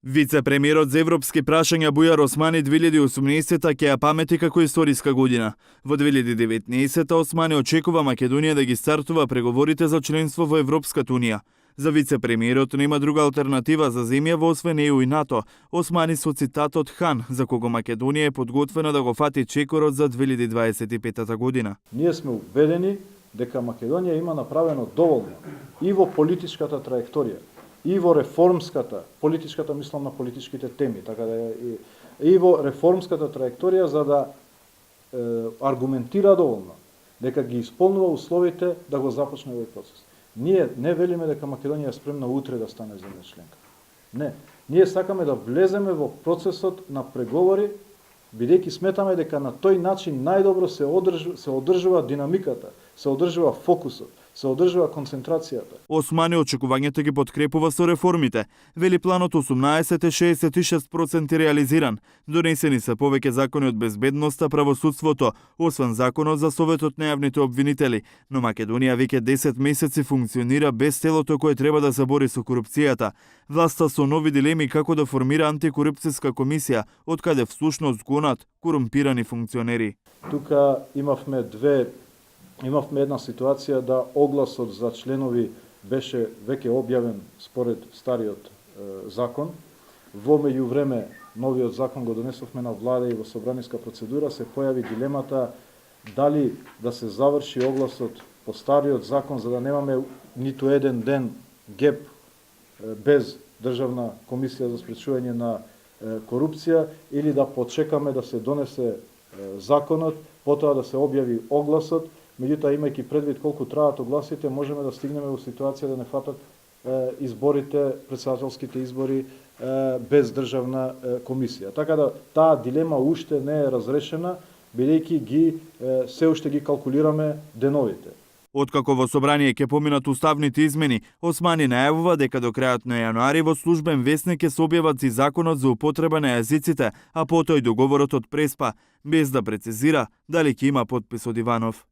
Вице-премиерот за европски прашања Бујар Османи 2018 ќе ја памети како историска година. Во 2019 Османи очекува Македонија да ги стартува преговорите за членство во Европската унија. За вице-премиерот нема друга алтернатива за земја во освен ЕУ и НАТО. Османи со цитатот Хан, за кого Македонија е подготвена да го фати чекорот за 2025 година. Ние сме убедени дека Македонија има направено доволно и во политичката траекторија, и во политичката мислам на политичките теми, така да и во реформската траекторија за да аргументира доволно дека ги исполнува условите да го започне овој процес. Ние не велиме дека Македонија е спремна утре да стане земја членка. Не, ние сакаме да влеземе во процесот на преговори, бидејќи сметаме дека на тој начин најдобро се одржува динамиката, се одржува фокусот, се одржува концентрацијата. Османи очекувањето ги подкрепува со реформите. Вели планот 18 е 66% реализиран. Донесени се повеќе закони од безбедноста, правосудството, освен законот за Советот на јавните обвинители, но Македонија веќе 10 месеци функционира без телото кое треба да се бори со корупцијата. Власта со нови дилеми како да формира антикорупцијска комисија, од каде всушност гонат корумпирани функционери. Тука имавме една ситуација да огласот за членови беше веќе објавен според стариот закон. Во меѓувреме новиот закон го донесовме на влада и во собраниска процедура се појави дилемата дали да се заврши огласот по стариот закон за да немаме ниту еден ден геп без Државна комисија за спречување на корупција или да почекаме да се донесе законот, потоа да се објави огласот. Меѓутоа, имајќи предвид колку траат огласите, можеме да стигнеме во ситуација да не фатат изборите, претседателските избори без Државна комисија. Така да таа дилема уште не е разрешена, бидејќи се уште ги калкулираме деновите. Откако во собрание ќе поминат уставните измени, Османи најавува дека до крајот на јануари во службен весник ќе се објават и законот за употреба на јазиците, а потоа и договорот од Преспа, без да прецизира дали ќе има потпис од Иванов.